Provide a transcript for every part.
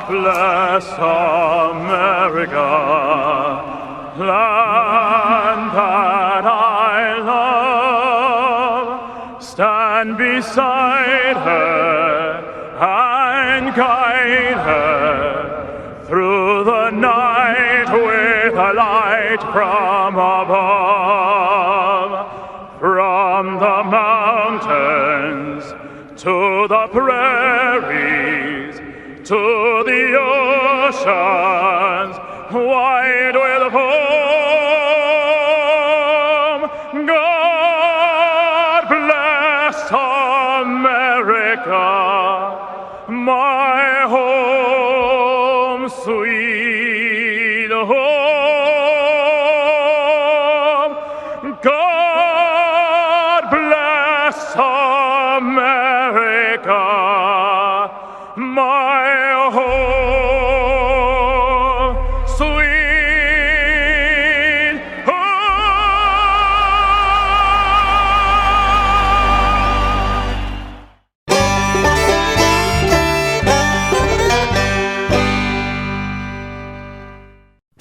bless America, land that I love. Stand beside her and guide her through the night with a light from above. From the mountains to the prairies, to the oceans, wide with foam. God bless America, my home, sweet home. God bless America, my home, sweet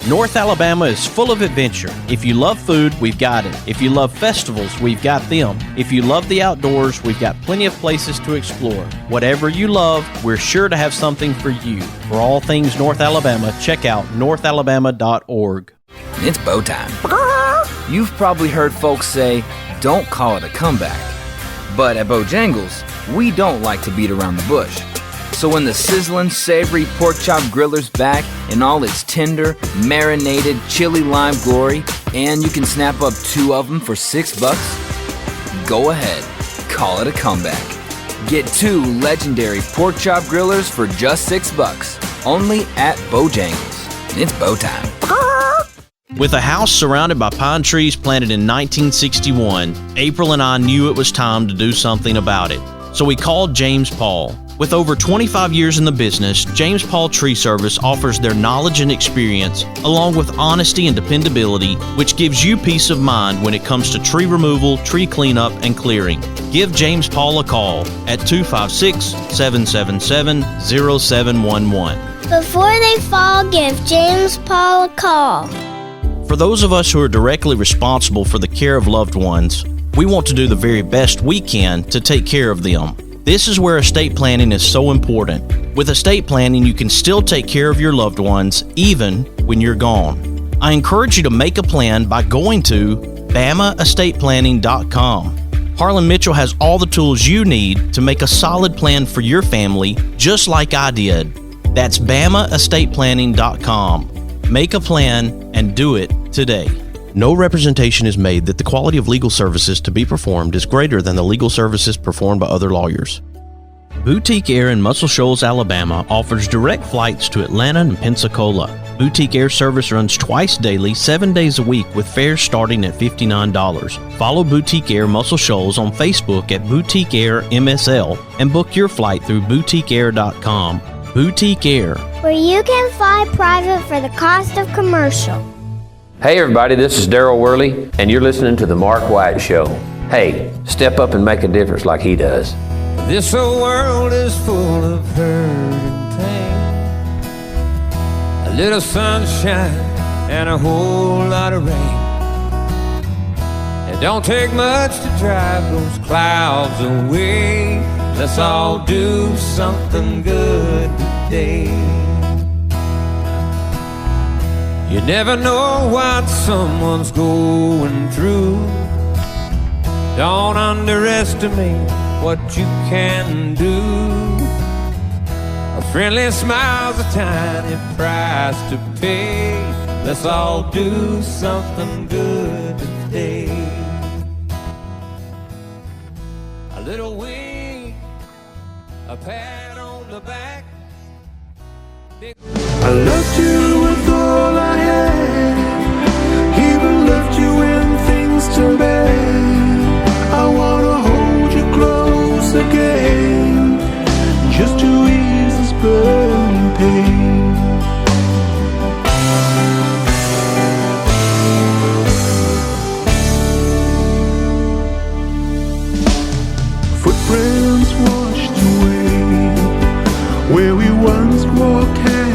North Alabama is full of adventure. If you love food, we've got it. If you love festivals, we've got them. If you love the outdoors, we've got plenty of places to explore. Whatever you love, we're sure to have something for you. For all things North Alabama, check out northalabama.org. It's bow time. You've probably heard folks say, don't call it a comeback. But at Bojangles, we don't like to beat around the bush. So when the sizzling, savory pork chop griller's back in all its tender, marinated, chili lime glory, and you can snap up 2 of them for $6, go ahead, call it a comeback. Get 2 legendary pork chop grillers for just $6, only at Bojangles. It's bow time. With a house surrounded by pine trees planted in 1961, April and I knew it was time to do something about it. So we called James Paul. With over 25 years in the business, James Paul Tree Service offers their knowledge and experience, along with honesty and dependability, which gives you peace of mind when it comes to tree removal, tree cleanup, and clearing. Give James Paul a call at 256-777-0711. Before they fall, give James Paul a call. For those of us who are directly responsible for the care of loved ones, we want to do the very best we can to take care of them. This is where estate planning is so important. With estate planning, you can still take care of your loved ones even when you're gone. I encourage you to make a plan by going to BamaEstatePlanning.com. Harlan Mitchell has all the tools you need to make a solid plan for your family, just like I did. That's BamaEstatePlanning.com. Make a plan and do it today. No representation is made that the quality of legal services to be performed is greater than the legal services performed by other lawyers. Boutique Air in Muscle Shoals, Alabama offers direct flights to Atlanta and Pensacola. Boutique Air service runs twice daily, 7 days a week with fares starting at $59. Follow Boutique Air Muscle Shoals on Facebook at Boutique Air MSL and book your flight through boutiqueair.com. Boutique Air, where you can fly private for the cost of commercial. Hey everybody, this is Daryl Worley, and you're listening to The Mark White Show. Hey, step up and make a difference like he does. This old world is full of hurt and pain. A little sunshine and a whole lot of rain. It don't take much to drive those clouds away. Let's all do something good today. You never know what someone's going through. Don't underestimate what you can do. A friendly smile's a tiny price to pay. Let's all do something good today. A little wink, a pat on the back. I loved you with all I had, even left you when things turned bad. I wanna hold you close again, just to ease this burning pain. Footprints washed away, where we once walked hand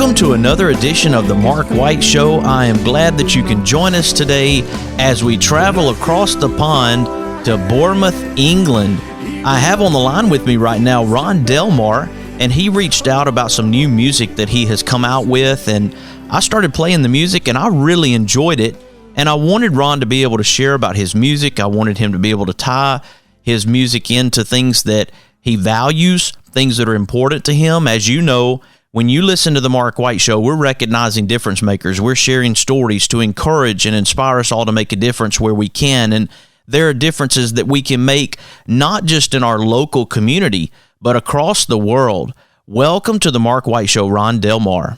Welcome to another edition of the Mark White Show. I am glad that you can join us today as we travel across the pond to Bournemouth, England. I have on the line with me right now Ron Delmar, and he reached out about some new music that he has come out with, and I started playing the music and I really enjoyed it, and I wanted Ron to be able to share about his music. I wanted him to be able to tie his music into things that he values, things that are important to him. As you know, when you listen to the Mark White Show, we're recognizing difference makers. We're sharing stories to encourage and inspire us all to make a difference where we can, and there are differences that we can make not just in our local community, but across the world. Welcome to the Mark White Show, Ron Delmar.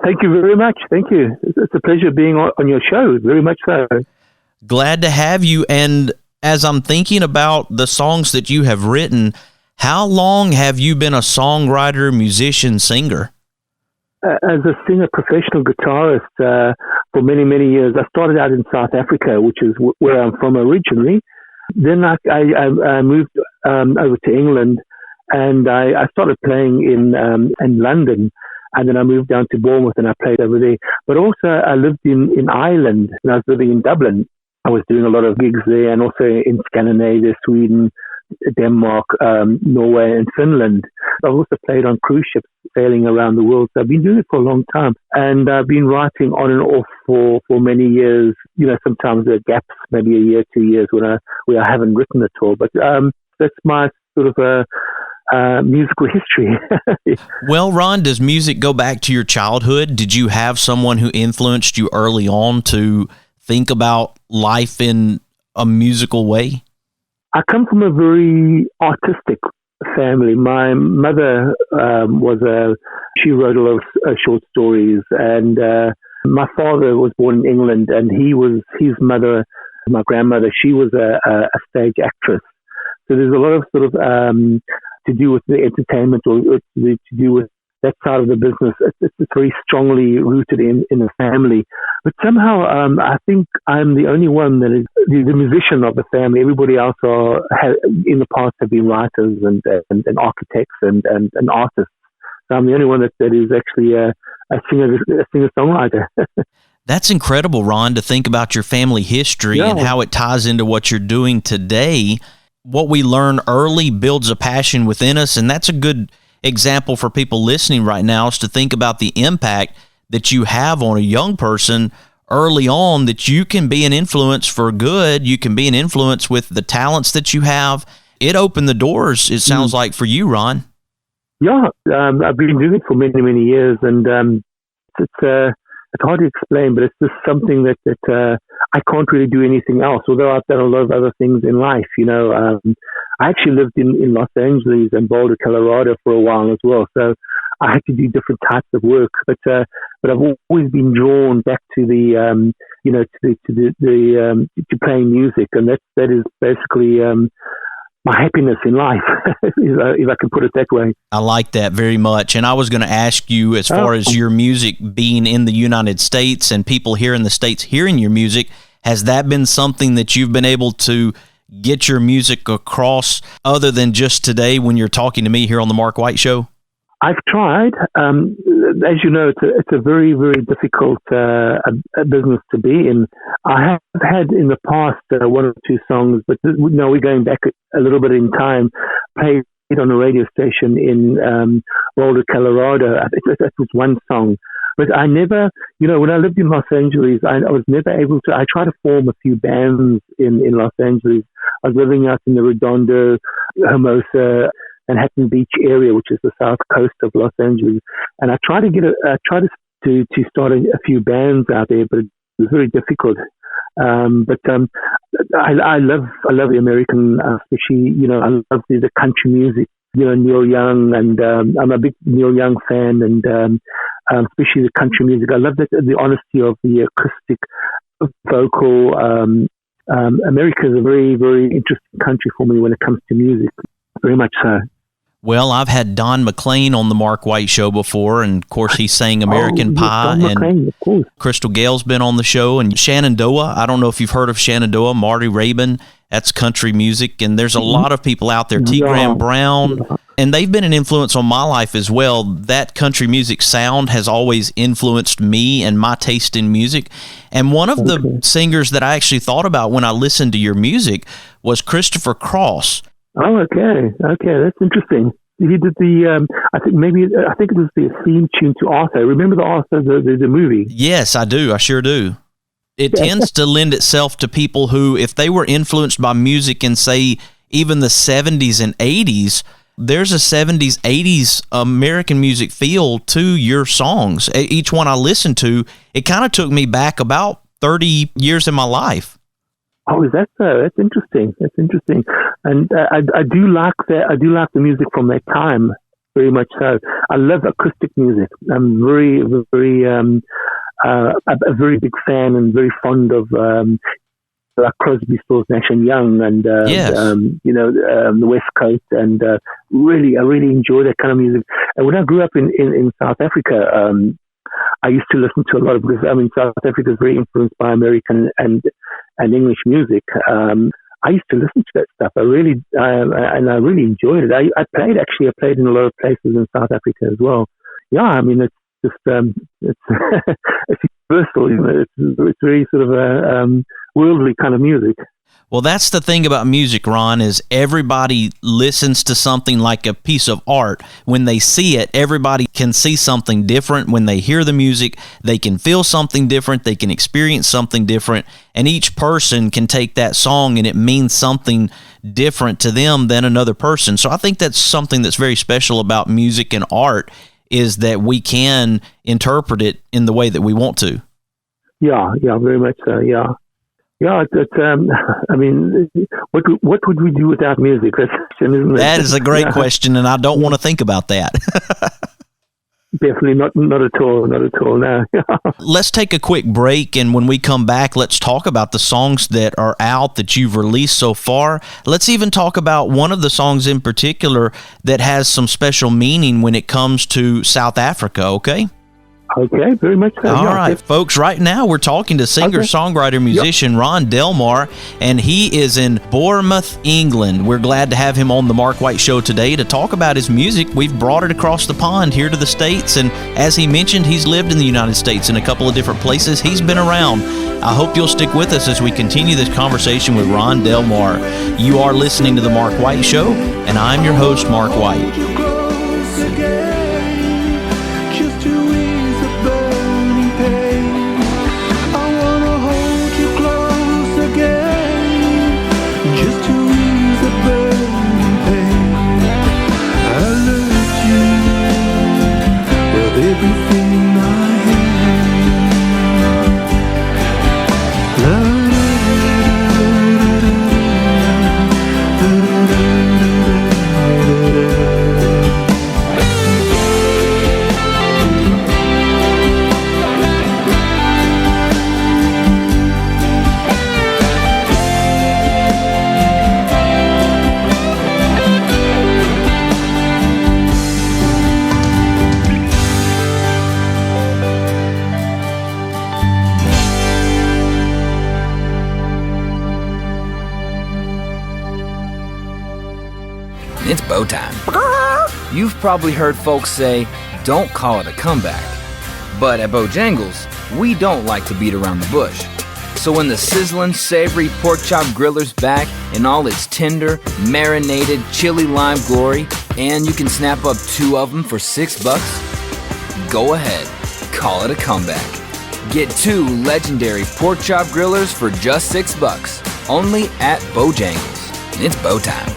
Thank you very much. Thank you. It's a pleasure being on your show. Very much so. Glad to have you. And as I'm thinking about the songs that you have written, how long have you been a songwriter, musician, singer? As a singer, professional guitarist for many, many years. I started out in South Africa, which is where I'm from originally. Then I moved over to England, and I started playing in London. And then I moved down to Bournemouth and I played over there. But also I lived in Ireland and I was living in Dublin. I was doing a lot of gigs there, and also in Scandinavia, Sweden, Denmark, Norway and Finland. I've also played on cruise ships sailing around the world. So I've been doing it for a long time. And I've been writing on and off for many years. You know, sometimes there are gaps, maybe a year, 2 years where I haven't written at all. But that's my sort of musical history. Well, Ron, does music go back to your childhood? Did you have someone who influenced you early on to think about life in a musical way? I come from a very artistic family. My mother she wrote a lot of short stories, and my father was born in England, and his mother, my grandmother, she was a stage actress. So there's a lot of sort of to do with the entertainment or to do with that side of the business. It's very strongly rooted in the family. But somehow I think I'm the only one that is the musician of the family. Everybody else in the past have been writers and architects and artists. So I'm the only one that is actually a singer-songwriter. That's incredible, Ron, to think about your family history and how it ties into what you're doing today. What we learn early builds a passion within us, and that's a good example for people listening right now, is to think about the impact that you have on a young person early on, that you can be an influence for good. You can be an influence with the talents that you have. It opened the doors, it sounds like, for you, Ron. Yeah, I've been doing it for many, many years, and it's hard to explain, but it's just something that I can't really do anything else, although I've done a lot of other things in life. You know, I actually lived in Los Angeles and Boulder, Colorado for a while as well. So I had to do different types of work, but I've always been drawn back to the to playing music, and that is basically my happiness in life, if I can put it that way. I like that very much. And I was going to ask you, as far as your music being in the United States and people here in the States hearing your music, has that been something that you've been able to get your music across other than just today when you're talking to me here on the Mark White Show? I've tried. As you know, it's a very, very difficult business to be in. I have had in the past one or two songs, but we're going back a little bit in time, played on a radio station in Boulder, Colorado. That was one song. But I never, when I lived in Los Angeles, I was never able to. I tried to form a few bands in Los Angeles. I was living out in the Redondo, Hermosa, Manhattan Beach area, which is the south coast of Los Angeles, and I tried to start a few bands out there, but it was very difficult. But I love the American, especially I love the country music. Neil Young, and I'm a big Neil Young fan, and especially the country music. I love the honesty of the acoustic vocal. America is a very, very interesting country for me when it comes to music. Very much so. Well, I've had Don McLean on the Mark White Show before, and of course he sang American Pie, Don McLean, and Crystal Gale's been on the show, and Shenandoah. I don't know if you've heard of Shenandoah, Marty Rabin, That's country music, and there's a lot of people out there, T. Graham Brown, and they've been an influence on my life as well. That country music sound has always influenced me and my taste in music. And one of the singers that I actually thought about when I listened to your music was Christopher Cross. Oh, okay, that's interesting. He did I think it was the theme tune to Arthur. Remember the Arthur, the movie? Yes, I do. I sure do. It tends to lend itself to people who, if they were influenced by music in, say, even the 70s and 80s, there's a 70s, 80s American music feel to your songs. Each one I listened to, it kind of took me back about 30 years in my life. Oh, is that so? That's interesting. And I do like that. I do like the music from that time very much so. I love acoustic music. I'm very, very, a very big fan and very fond of like Crosby, Stills, Nash and Young, and the West Coast, and I really enjoy that kind of music. And when I grew up in South Africa, I used to listen to a lot of, because South Africa is very influenced by American and English music. I used to listen to that stuff. I really enjoyed it. I played in a lot of places in South Africa as well. Yeah, it's just it's it's universal. It's very sort of a worldly kind of music. Well, that's the thing about music, Ron, is everybody listens to something like a piece of art. When they see it, everybody can see something different. When they hear the music, they can feel something different. They can experience something different. And each person can take that song and it means something different to them than another person. So I think that's something that's very special about music and art, is that we can interpret it in the way that we want to. Yeah, very much so, yeah. Yeah, what would we do without music? That's the question, isn't it? That is a great question, and I don't want to think about that. Definitely not at all, no. Let's take a quick break, and when we come back, let's talk about the songs that are out that you've released so far. Let's even talk about one of the songs in particular that has some special meaning when it comes to South Africa, okay? Okay, very much so. All right, folks, right now we're talking to singer, songwriter, musician Ron Delmar, and he is in Bournemouth, England. We're glad to have him on the Mark White Show today to talk about his music. We've brought it across the pond here to the States, and as he mentioned, he's lived in the United States in a couple of different places. He's been around. I hope you'll stick with us as we continue this conversation with Ron Delmar. You are listening to the Mark White Show, and I'm your host, Mark White. It's bow time. You've probably heard folks say, don't call it a comeback. But at Bojangles, we don't like to beat around the bush. So when the sizzling, savory pork chop griller's back in all its tender, marinated, chili lime glory, and you can snap up 2 of them for $6, go ahead, call it a comeback. Get 2 legendary pork chop grillers for just $6, only at Bojangles. It's bow time.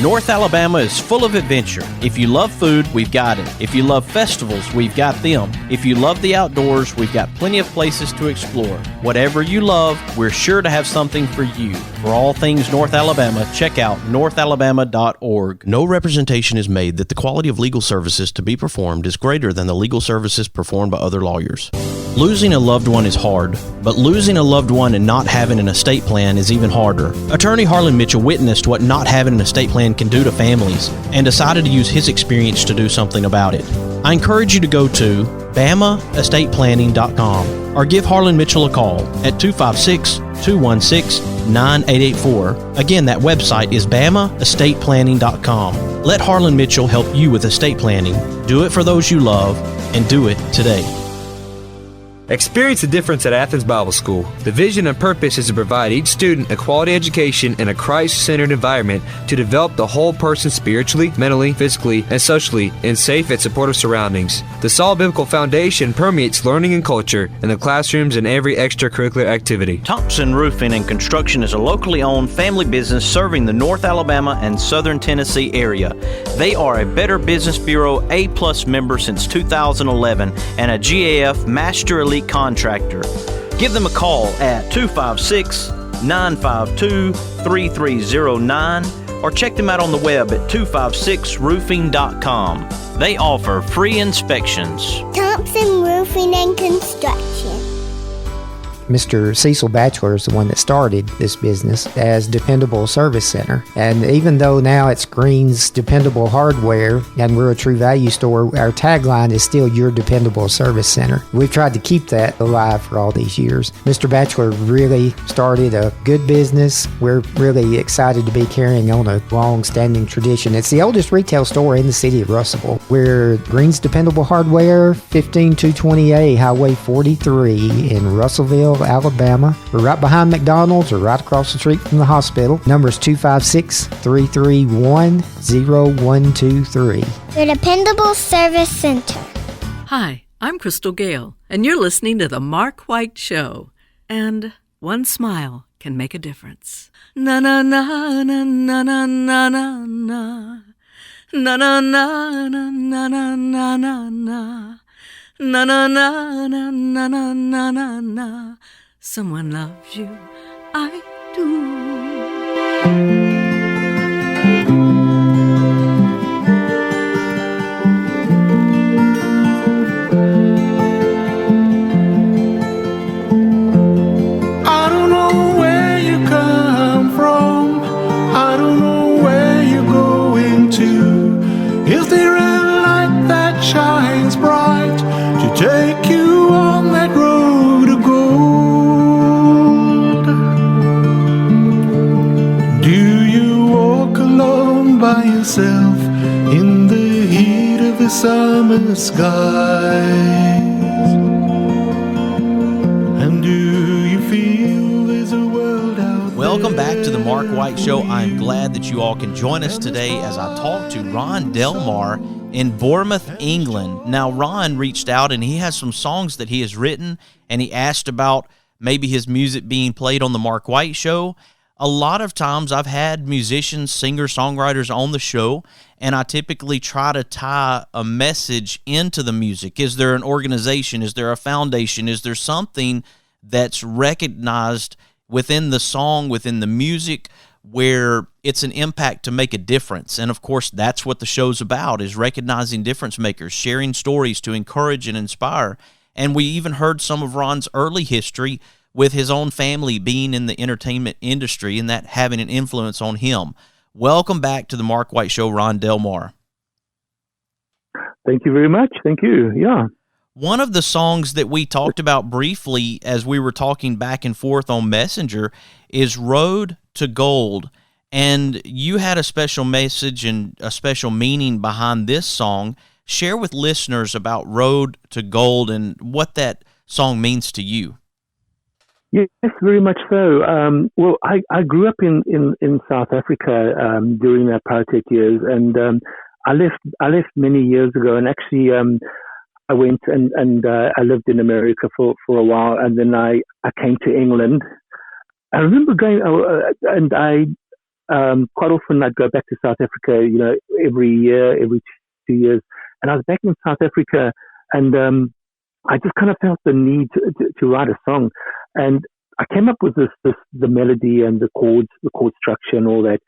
North Alabama is full of adventure. If you love food, we've got it. If you love festivals, we've got them. If you love the outdoors, we've got plenty of places to explore. Whatever you love, we're sure to have something for you. For all things North Alabama, check out northalabama.org. No representation is made that the quality of legal services to be performed is greater than the legal services performed by other lawyers. Losing a loved one is hard, but losing a loved one and not having an estate plan is even harder. Attorney Harlan Mitchell witnessed what not having an estate plan can do to families and decided to use his experience to do something about it. I encourage you to go to BamaEstatePlanning.com. or give Harlan Mitchell a call at 256-216-9884. Again, that website is bamaestateplanning.com. Let Harlan Mitchell help you with estate planning. Do it for those you love, and do it today. Experience the difference at Athens Bible School. The vision and purpose is to provide each student a quality education in a Christ-centered environment to develop the whole person spiritually, mentally, physically, and socially in safe and supportive surroundings. The solid biblical foundation permeates learning and culture in the classrooms and every extracurricular activity. Thompson Roofing and Construction is a locally owned family business serving the North Alabama and Southern Tennessee area. They are a Better Business Bureau A+ member since 2011 and a GAF Master Elite contractor. Give them a call at 256-952-3309 or check them out on the web at 256roofing.com. They offer free inspections. Thompson Roofing and Construction. Mr. Cecil Batchelor is the one that started this business as Dependable Service Center. And even though now it's Green's Dependable Hardware and we're a True Value store, our tagline is still Your Dependable Service Center. We've tried to keep that alive for all these years. Mr. Batchelor really started a good business. We're really excited to be carrying on a long-standing tradition. It's the oldest retail store in the city of Russellville. We're Green's Dependable Hardware, 15220A Highway 43 in Russellville, Alabama. We're right behind McDonald's or right across the street from the hospital. Number is 256-331-0123. Your Dependable Service Center. Hi, I'm Crystal Gale, and you're listening to The Mark White Show. And one smile can make a difference. Na na na na na na na na na. Na na na na na na na na na. Na na na na na na na na na. Someone loves you, I do. I don't know where you come from. I don't know where you're going to. Is there a light that shines bright to take you on that road of gold? Do you walk alone by yourself in the heat of the summer skies? And do you feel there's a world out there? Welcome back to the Mark White Show. I'm glad that you all can join us today as I talk to Ron Delmar in Bournemouth, England. Now, Ron reached out and he has some songs that he has written, and he asked about maybe his music being played on the Mark White Show. A lot of times I've had musicians, singers, songwriters on the show, and I typically try to tie a message into the music. Is there an organization? Is there a foundation? Is there something that's recognized within the song, within the music, where it's an impact to make a difference? And of course, that's what the show's about, is recognizing difference makers, sharing stories to encourage and inspire. And we even heard some of Ron's early history with his own family being in the entertainment industry and that having an influence on him. Welcome back to the Mark White Show, Ron Delmar. Thank you very much. Thank you. Yeah. One of the songs that we talked about briefly as we were talking back and forth on Messenger is Road to Gold. And you had a special message and a special meaning behind this song. Share with listeners about Road to Gold and what that song means to you. Yes, very much so. Well, I grew up in South Africa during the apartheid years, and I left many years ago, and actually I went and I lived in America for a while, and then I came to England. I remember going, and I quite often I'd go back to South Africa, every year, every 2 years, and I was back in South Africa, and I just kind of felt the need to write a song. And I came up with the melody and the chord structure and all that.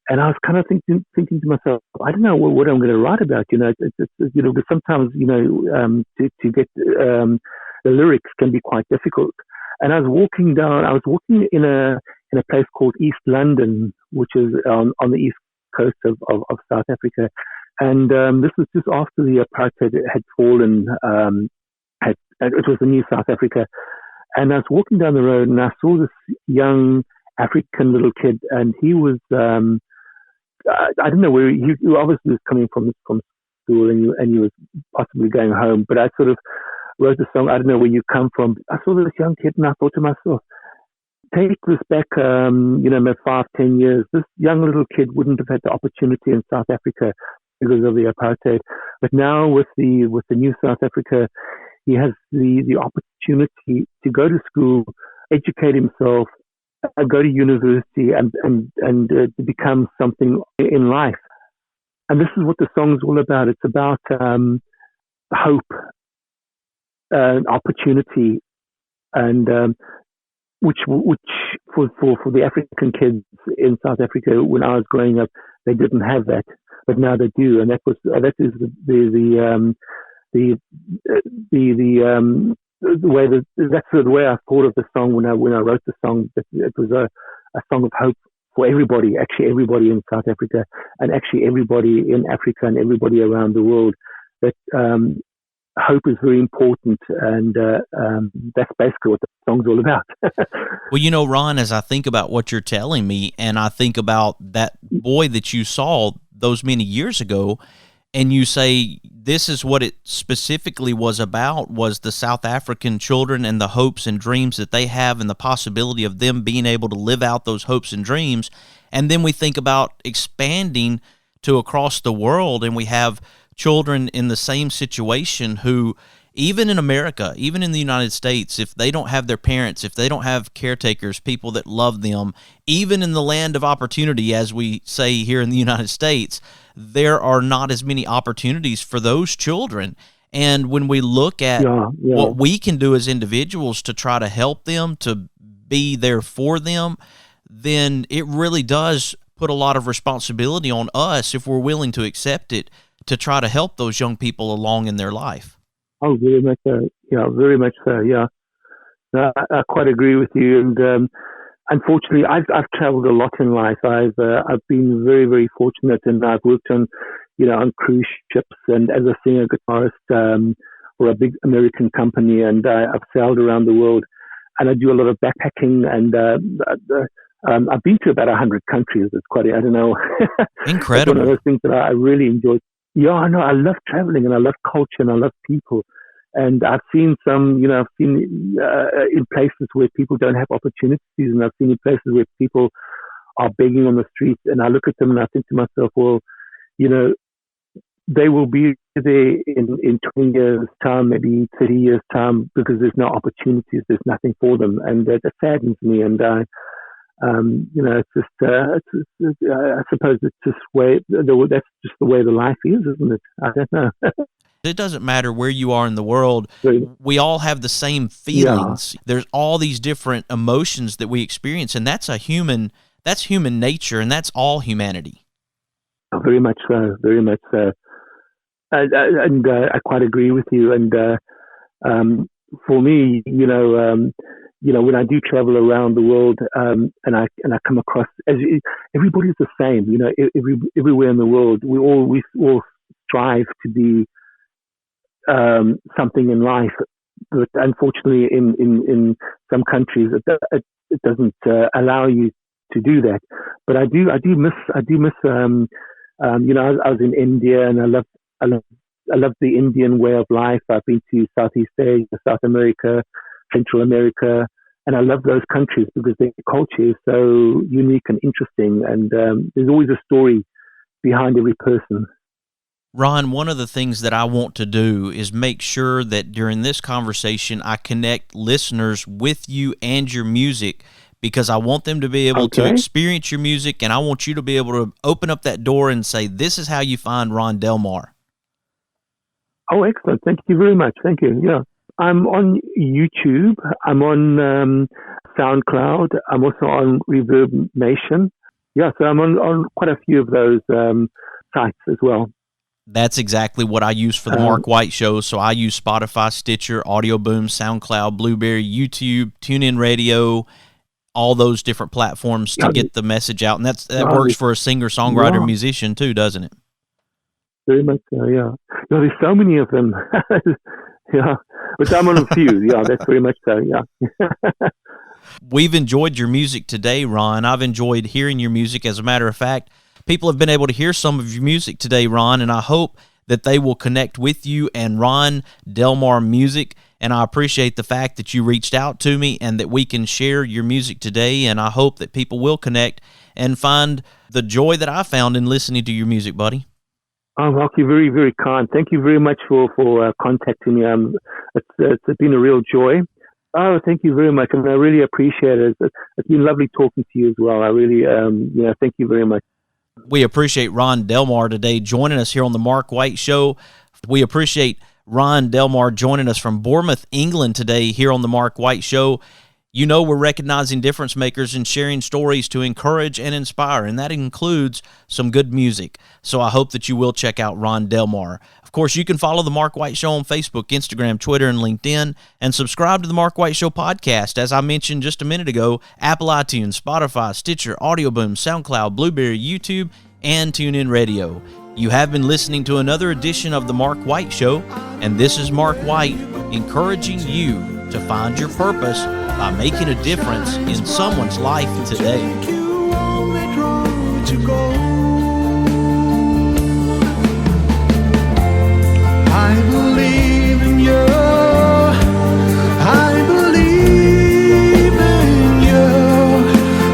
And I was kind of thinking to myself, I don't know what I'm going to write about. It's sometimes, to get the lyrics can be quite difficult. And I was walking in a place called East London, which is on the east coast of South Africa. And this was just after the apartheid had fallen. it was the new South Africa. And I was walking down the road and I saw this young African little kid, and he was, I don't know where he obviously was coming from school, and he was possibly going home. But I sort of wrote the song, I don't know where you come from. I saw this young kid and I thought to myself, take this back, maybe 5-10 years. This young little kid wouldn't have had the opportunity in South Africa because of the apartheid. But now with the new South Africa, he has the opportunity to go to school, educate himself, go to university, and to become something in life. And this is what the song's all about. It's about hope, opportunity, and which for the African kids in South Africa when I was growing up, they didn't have that, but now they do, and that is that's the way I thought of the song when I wrote the song. That it was a song of hope for everybody, actually everybody in South Africa, and actually everybody in Africa and everybody around the world. That hope is very important, and that's basically what the song's all about. Well, Ron, as I think about what you're telling me, and I think about that boy that you saw those many years ago, and you say this is what it specifically was about, was the South African children and the hopes and dreams that they have and the possibility of them being able to live out those hopes and dreams. And then we think about expanding to across the world, and we have children in the same situation who, even in America, even in the United States, if they don't have their parents, if they don't have caretakers, people that love them, even in the land of opportunity, as we say here in the United States, there are not as many opportunities for those children. And when we look at what we can do as individuals to try to help them, to be there for them, then it really does put a lot of responsibility on us, if we're willing to accept it, to try to help those young people along in their life. Oh, very much so. Yeah, very much so. Yeah, I quite agree with you. And unfortunately, I've traveled a lot in life. I've been very, very fortunate, and I've worked on cruise ships and as a singer guitarist for a big American company, and I've sailed around the world, and I do a lot of backpacking, and I've been to about 100 countries. It's quite, I don't know. Incredible. It's one of those things that I really enjoy. Yeah, I know. I love traveling, and I love culture, and I love people. And I've seen in places where people don't have opportunities, and I've seen in places where people are begging on the streets, and I look at them and I think to myself, well, they will be there in 20 years' time, maybe 30 years' time, because there's no opportunities, there's nothing for them, and that saddens me. And it's just, I suppose it's just that's just the way the life is, isn't it? I don't know. It doesn't matter where you are in the world. We all have the same feelings. Yeah. There's all these different emotions that we experience, and that's human nature, and that's all humanity. Very much so. Very much so. And I quite agree with you. And for me, when I do travel around the world, and I come across, everybody's the same. Everywhere in the world, we all strive to be something in life. But unfortunately, in some countries, it doesn't allow you to do that. But I do miss. I was in India, and I love the Indian way of life. I've been to Southeast Asia, South America, Central America, and I love those countries because their culture is so unique and interesting, and there's always a story behind every person. Ron, one of the things that I want to do is make sure that during this conversation I connect listeners with you and your music, because I want them to be able to experience your music, and I want you to be able to open up that door and say, this is how you find Ron Delmar. Oh, excellent. Thank you very much. Thank you. Yeah. I'm on YouTube. I'm on SoundCloud. I'm also on Reverb Nation. Yeah, so I'm on quite a few of those sites as well. That's exactly what I use for the Mark White Show. So I use Spotify, Stitcher, Audio Boom, SoundCloud, Blueberry, YouTube, TuneIn Radio, all those different platforms to get the message out. And that works for a singer, songwriter, musician too, doesn't it? Very much so, yeah. There's so many of them. Yeah, but I'm on a few. Yeah, that's very much so. Yeah. We've enjoyed your music today, Ron. I've enjoyed hearing your music. As a matter of fact, people have been able to hear some of your music today, Ron, and I hope that they will connect with you and Ron Delmar Music. And I appreciate the fact that you reached out to me and that we can share your music today. And I hope that people will connect and find the joy that I found in listening to your music, buddy. Oh, Mark, you're very, very kind. Thank you very much for contacting me. It's been a real joy. Oh, thank you very much. I mean, I really appreciate it. It's been lovely talking to you as well. I really, thank you very much. We appreciate Ron Delmar today joining us here on the Mark White Show. We appreciate Ron Delmar joining us from Bournemouth, England today here on the Mark White Show. You know, we're recognizing difference makers and sharing stories to encourage and inspire, and that includes some good music. So I hope that you will check out Ron Delmar. Of course, you can follow The Mark White Show on Facebook, Instagram, Twitter, and LinkedIn, and subscribe to The Mark White Show podcast. As I mentioned just a minute ago, Apple iTunes, Spotify, Stitcher, Audio Boom, SoundCloud, Blueberry, YouTube, and TuneIn Radio. You have been listening to another edition of The Mark White Show, and this is Mark White encouraging you to find your purpose by making a difference in someone's life today. I believe in you. I believe in you.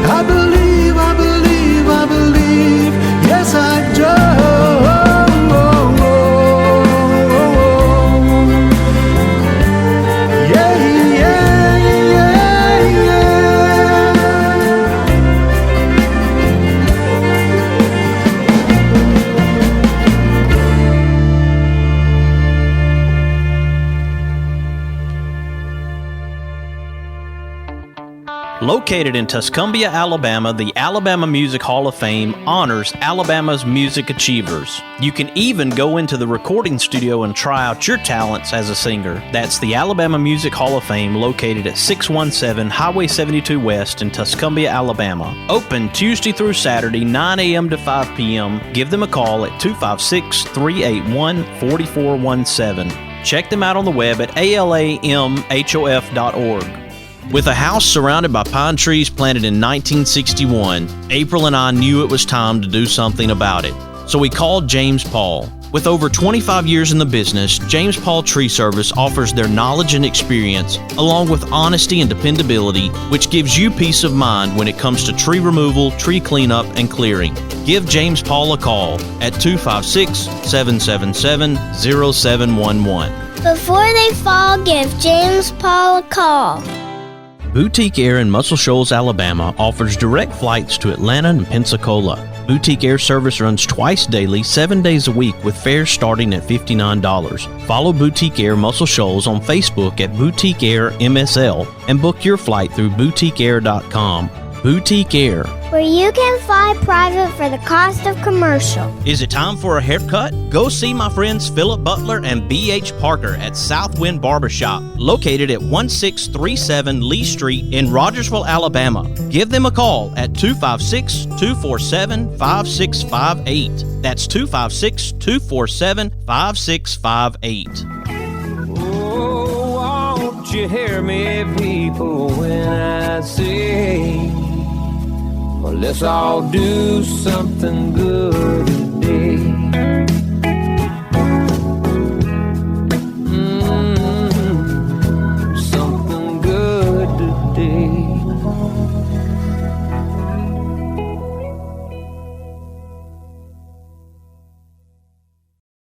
I believe, I believe, I believe. Yes, I do. Located in Tuscumbia, Alabama, the Alabama Music Hall of Fame honors Alabama's music achievers. You can even go into the recording studio and try out your talents as a singer. That's the Alabama Music Hall of Fame, located at 617 Highway 72 West in Tuscumbia, Alabama. Open Tuesday through Saturday, 9 a.m. to 5 p.m. Give them a call at 256-381-4417. Check them out on the web at alamhof.org. With a house surrounded by pine trees planted in 1961, April and I knew it was time to do something about it. So we called James Paul. With over 25 years in the business, James Paul Tree Service offers their knowledge and experience, along with honesty and dependability, which gives you peace of mind when it comes to tree removal, tree cleanup, and clearing. Give James Paul a call at 256-777-0711. Before they fall, give James Paul a call. Boutique Air in Muscle Shoals, Alabama offers direct flights to Atlanta and Pensacola. Boutique Air service runs twice daily, 7 days a week, with fares starting at $59. Follow Boutique Air Muscle Shoals on Facebook at Boutique Air MSL and book your flight through boutiqueair.com. Boutique Air, where you can fly private for the cost of commercial. Is it time for a haircut? Go see my friends Philip Butler and B.H. Parker at Southwind Barbershop, located at 1637 Lee Street in Rogersville, Alabama. Give them a call at 256-247-5658. That's 256-247-5658. Oh, won't you hear me, people, when I say, well, let's all do something good today.